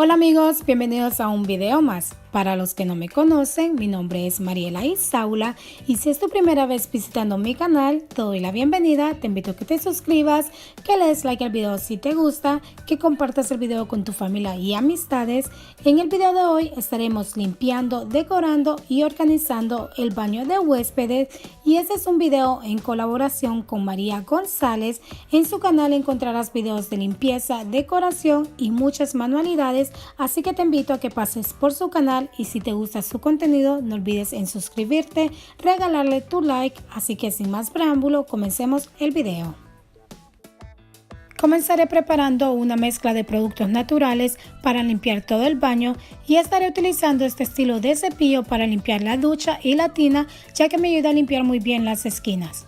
Hola amigos, bienvenidos a un video más. Para los que no me conocen, mi nombre es Mariela Isaula y si es tu primera vez visitando mi canal, te doy la bienvenida, te invito a que te suscribas, que le des like al video si te gusta, que compartas el video con tu familia y amistades. En el video de hoy estaremos limpiando, decorando y organizando el baño de huéspedes y este es un video en colaboración con María González. En su canal encontrarás videos de limpieza, decoración y muchas manualidades, así que te invito a que pases por su canal y si te gusta su contenido no olvides en suscribirte, regalarle tu like, así que sin más preámbulo comencemos el video. Comenzaré preparando una mezcla de productos naturales para limpiar todo el baño y estaré utilizando este estilo de cepillo para limpiar la ducha y la tina, ya que me ayuda a limpiar muy bien las esquinas.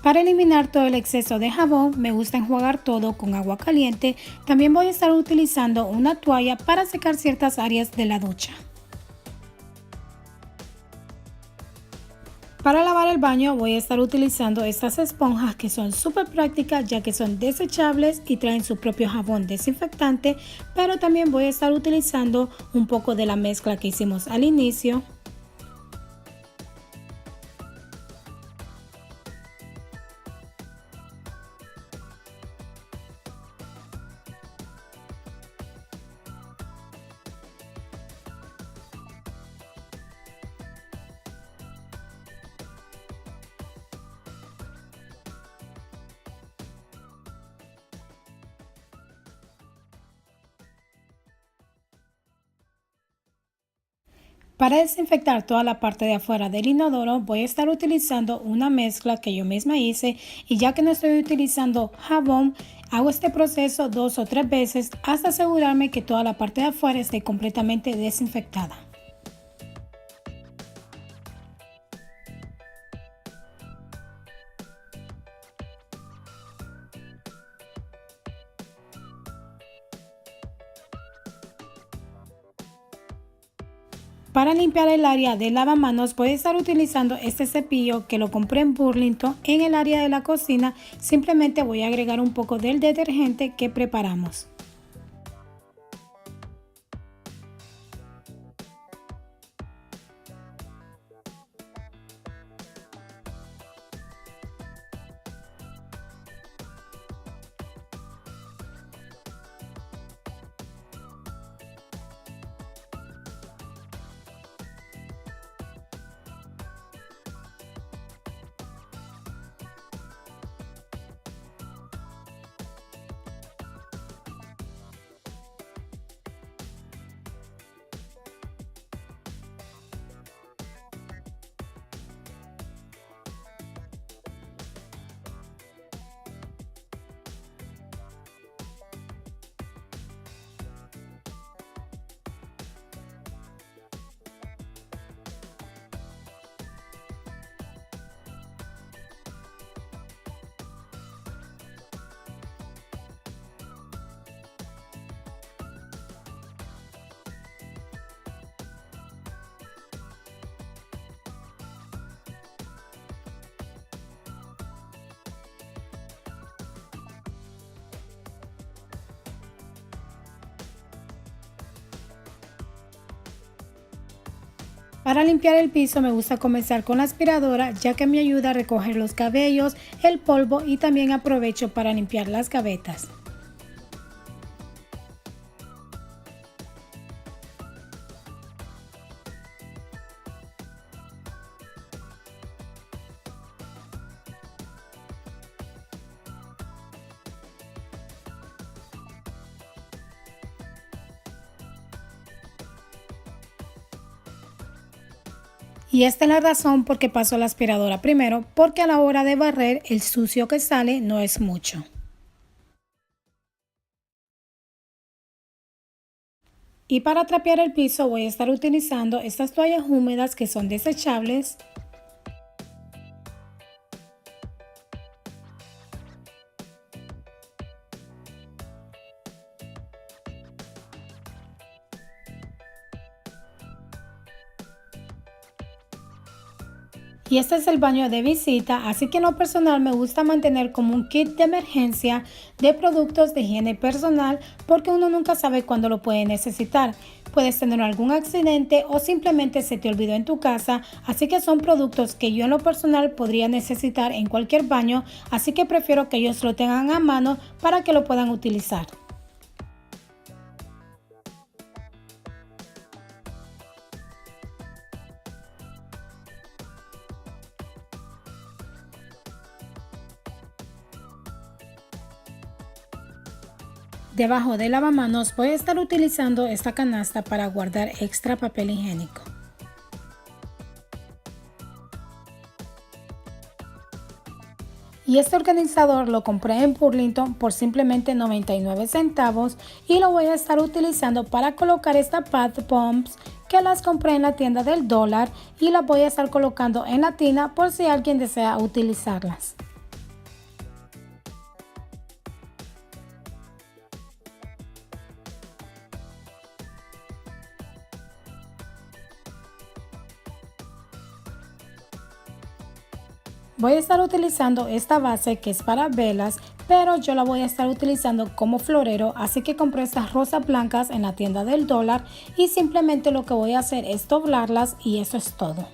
Para eliminar todo el exceso de jabón, me gusta enjuagar todo con agua caliente. También voy a estar utilizando una toalla para secar ciertas áreas de la ducha. Para lavar el baño voy a estar utilizando estas esponjas que son súper prácticas ya que son desechables y traen su propio jabón desinfectante, pero también voy a estar utilizando un poco de la mezcla que hicimos al inicio. Para desinfectar toda la parte de afuera del inodoro voy a estar utilizando una mezcla que yo misma hice y ya que no estoy utilizando jabón, hago este proceso 2 o 3 veces hasta asegurarme que toda la parte de afuera esté completamente desinfectada. Para limpiar el área de lavamanos voy a estar utilizando este cepillo que lo compré en Burlington. En el área de la cocina simplemente voy a agregar un poco del detergente que preparamos. Para limpiar el piso me gusta comenzar con la aspiradora ya que me ayuda a recoger los cabellos, el polvo y también aprovecho para limpiar las gavetas. Y esta es la razón por qué paso la aspiradora primero, porque a la hora de barrer el sucio que sale no es mucho. Y para trapear el piso voy a estar utilizando estas toallas húmedas que son desechables. Y este es el baño de visita, así que en lo personal me gusta mantener como un kit de emergencia de productos de higiene personal porque uno nunca sabe cuándo lo puede necesitar. Puedes tener algún accidente o simplemente se te olvidó en tu casa, así que son productos que yo en lo personal podría necesitar en cualquier baño, así que prefiero que ellos lo tengan a mano para que lo puedan utilizar. Debajo del lavamanos voy a estar utilizando esta canasta para guardar extra papel higiénico. Y este organizador lo compré en Burlington por simplemente 99 centavos y lo voy a estar utilizando para colocar estas bath bombs que las compré en la tienda del dólar y las voy a estar colocando en la tina por si alguien desea utilizarlas. Voy a estar utilizando esta base que es para velas, pero yo la voy a estar utilizando como florero, así que compré estas rosas blancas en la tienda del dólar y simplemente lo que voy a hacer es doblarlas y eso es todo.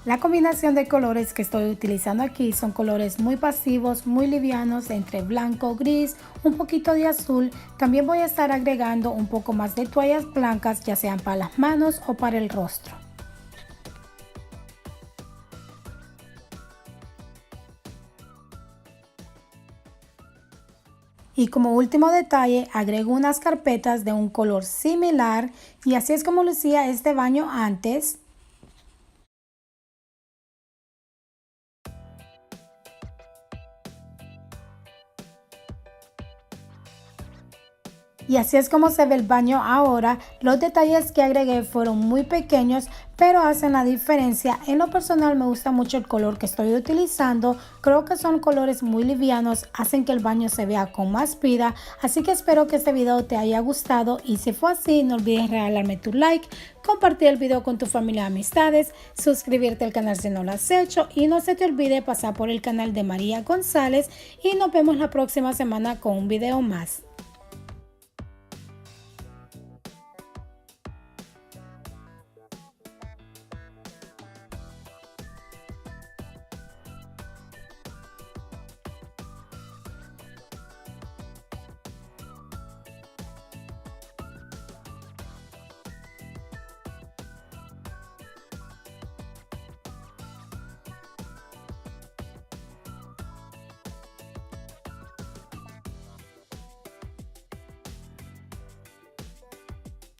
La combinación de colores que estoy utilizando aquí son colores muy pasivos, muy livianos, entre blanco, gris, un poquito de azul. También voy a estar agregando un poco más de toallas blancas, ya sean para las manos o para el rostro. Y como último detalle, agrego unas carpetas de un color similar y así es como lucía este baño antes. Y así es como se ve el baño ahora. Los detalles que agregué fueron muy pequeños, pero hacen la diferencia. En lo personal me gusta mucho el color que estoy utilizando. Creo que son colores muy livianos, hacen que el baño se vea con más vida. Así que espero que este video te haya gustado y si fue así, no olvides regalarme tu like, compartir el video con tu familia y amistades, suscribirte al canal si no lo has hecho y no se te olvide pasar por el canal de María González y nos vemos la próxima semana con un video más.